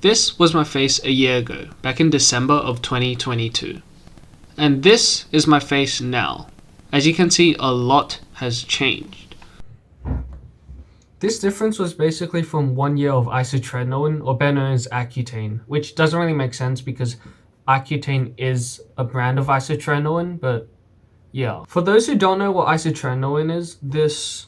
This was my face a year ago, back in December of 2022. And this is my face now. As you can see, a lot has changed. This difference was basically from 1 year of isotretinoin, or better known as Accutane, which doesn't really make sense because Accutane is a brand of isotretinoin, but yeah. For those who don't know what isotretinoin is, this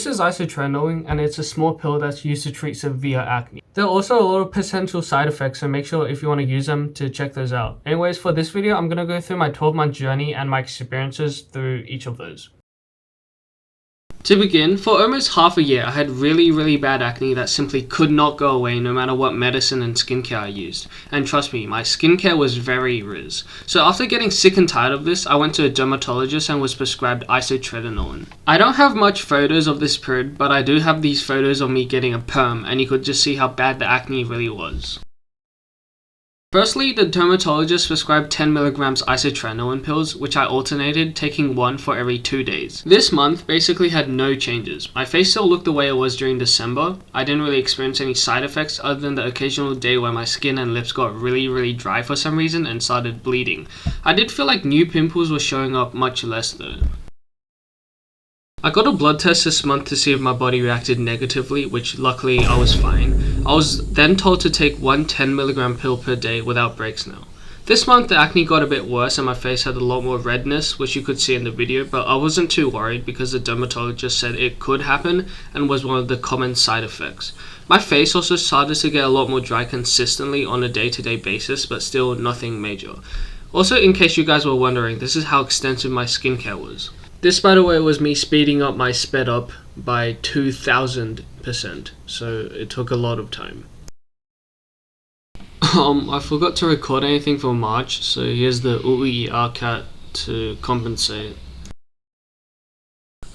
is isotretinoin, and it's a small pill that's used to treat severe acne. There are also a lot of potential side effects, so make sure if you want to use them to check those out. Anyways, for this video, I'm going to go through my 12-month journey and my experiences through each of those. To begin, for almost half a year, I had really bad acne that simply could not go away no matter what medicine and skincare I used. And trust me, my skincare was very riz. So after getting sick and tired of this, I went to a dermatologist and was prescribed isotretinoin. I don't have much photos of this period, but I do have these photos of me getting a perm, and you could just see how bad the acne really was. Firstly, the dermatologist prescribed 10 mg isotretinoin pills, which I alternated, taking one for every 2 days. This month basically had no changes. My face still looked the way it was during December. I didn't really experience any side effects other than the occasional day where my skin and lips got really dry for some reason and started bleeding. I did feel like new pimples were showing up much less though. I got a blood test this month to see if my body reacted negatively, which luckily I was fine. I was then told to take one 10 mg pill per day without breaks now. This month the acne got a bit worse and my face had a lot more redness, which you could see in the video, but I wasn't too worried because the dermatologist said it could happen and was one of the common side effects. My face also started to get a lot more dry consistently on a day-to-day basis, but still nothing major. Also, in case you guys were wondering, this is how extensive my skincare was. This, by the way, was me speeding up my sped up by 2000%, so it took a lot of time. I forgot to record anything for March, so here's the ooey cat to compensate.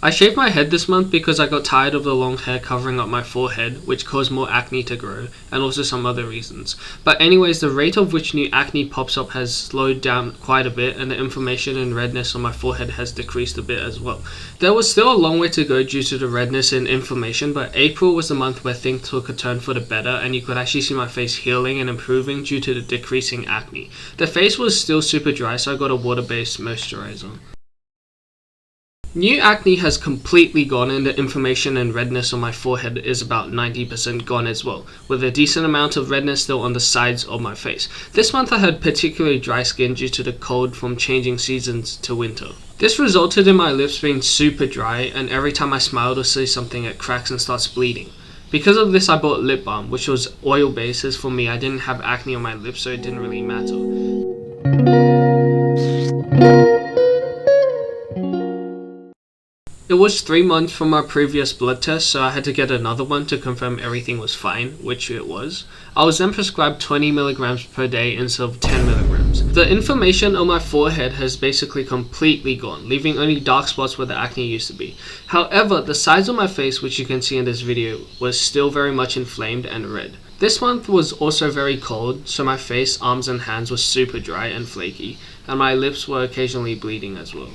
I shaved my head this month because I got tired of the long hair covering up my forehead, which caused more acne to grow, and also some other reasons. But anyways, the rate of which new acne pops up has slowed down quite a bit, and the inflammation and redness on my forehead has decreased a bit as well. There was still a long way to go due to the redness and inflammation, but April was the month where things took a turn for the better, and you could actually see my face healing and improving due to the decreasing acne. The face was still super dry, so I got a water-based moisturizer. New acne has completely gone, and the inflammation and redness on my forehead is about 90% gone as well, with a decent amount of redness still on the sides of my face. This month I had particularly dry skin due to the cold from changing seasons to winter. This resulted in my lips being super dry, and every time I smiled or say something it cracks and starts bleeding. Because of this I bought lip balm, which was oil based, as for me I didn't have acne on my lips, so it didn't really matter. It was 3 months from my previous blood test, so I had to get another one to confirm everything was fine, which it was. I was then prescribed 20 mg per day instead of 10 mg. The inflammation on my forehead has basically completely gone, leaving only dark spots where the acne used to be. However, the sides of my face, which you can see in this video, was still very much inflamed and red. This month was also very cold, so my face, arms and hands were super dry and flaky, and my lips were occasionally bleeding as well.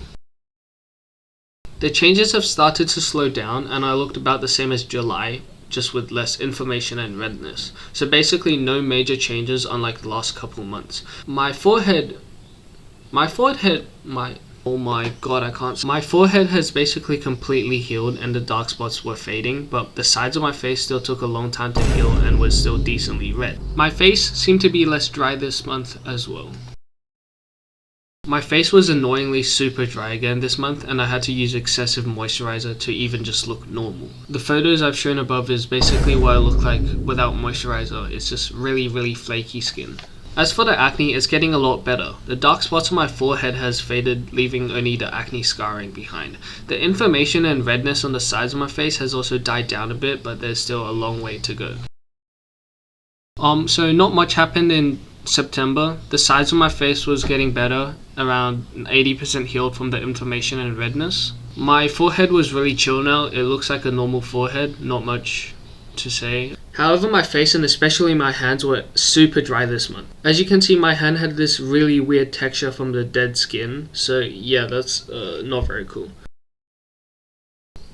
The changes have started to slow down, and I looked about the same as July, just with less inflammation and redness. So basically no major changes unlike the last couple months. My forehead has basically completely healed and the dark spots were fading, but the sides of my face still took a long time to heal and was still decently red. My face seemed to be less dry this month as well. My face was annoyingly super dry again this month, and I had to use excessive moisturizer to even just look normal. The photos I've shown above is basically what I look like without moisturizer. It's just really flaky skin. As for the acne, it's getting a lot better. The dark spots on my forehead has faded, leaving only the acne scarring behind. The inflammation and redness on the sides of my face has also died down a bit, but there's still a long way to go. So not much happened in September. The sides of my face was getting better, around 80% healed from the inflammation and redness. My forehead was really chill now. It looks like a normal forehead, not much to say. However, my face and especially my hands were super dry this month. As you can see, my hand had this really weird texture from the dead skin, so yeah, that's not very cool.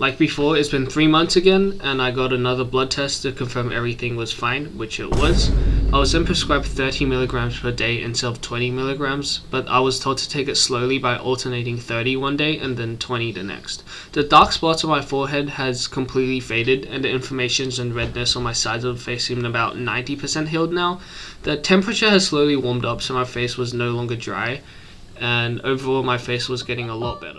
Like before, it's been 3 months again, and I got another blood test to confirm everything was fine, which it was. I was then prescribed 30 milligrams per day instead of 20 milligrams, but I was told to take it slowly by alternating 30 one day and then 20 the next. The dark spots on my forehead has completely faded, and the inflammations and redness on my sides of the face seem about 90% healed now. The temperature has slowly warmed up, so my face was no longer dry, and overall my face was getting a lot better.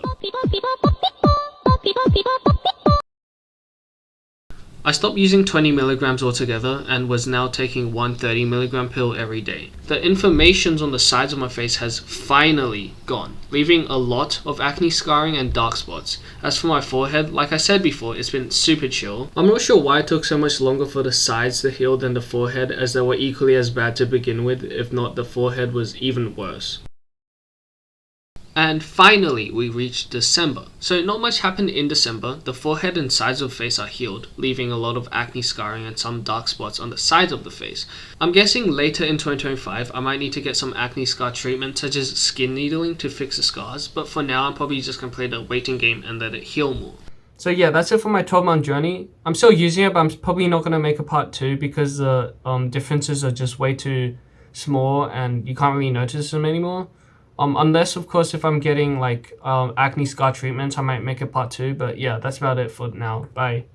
I stopped using 20 milligrams altogether and was now taking one 30 milligram pill every day. The inflammations on the sides of my face has finally gone, leaving a lot of acne scarring and dark spots. As for my forehead, like I said before, it's been super chill. I'm not sure why it took so much longer for the sides to heal than the forehead, as they were equally as bad to begin with, if not the forehead was even worse. And finally, we reached December. So not much happened in December. The forehead and sides of the face are healed, leaving a lot of acne scarring and some dark spots on the sides of the face. I'm guessing later in 2025, I might need to get some acne scar treatment, such as skin needling, to fix the scars. But for now, I'm probably just going to play the waiting game and let it heal more. So yeah, that's it for my 12-month journey. I'm still using it, but I'm probably not going to make a part 2 because the differences are just way too small and you can't really notice them anymore. Unless, of course, if I'm getting like acne scar treatments, I might make a part 2. But yeah, that's about it for now. Bye.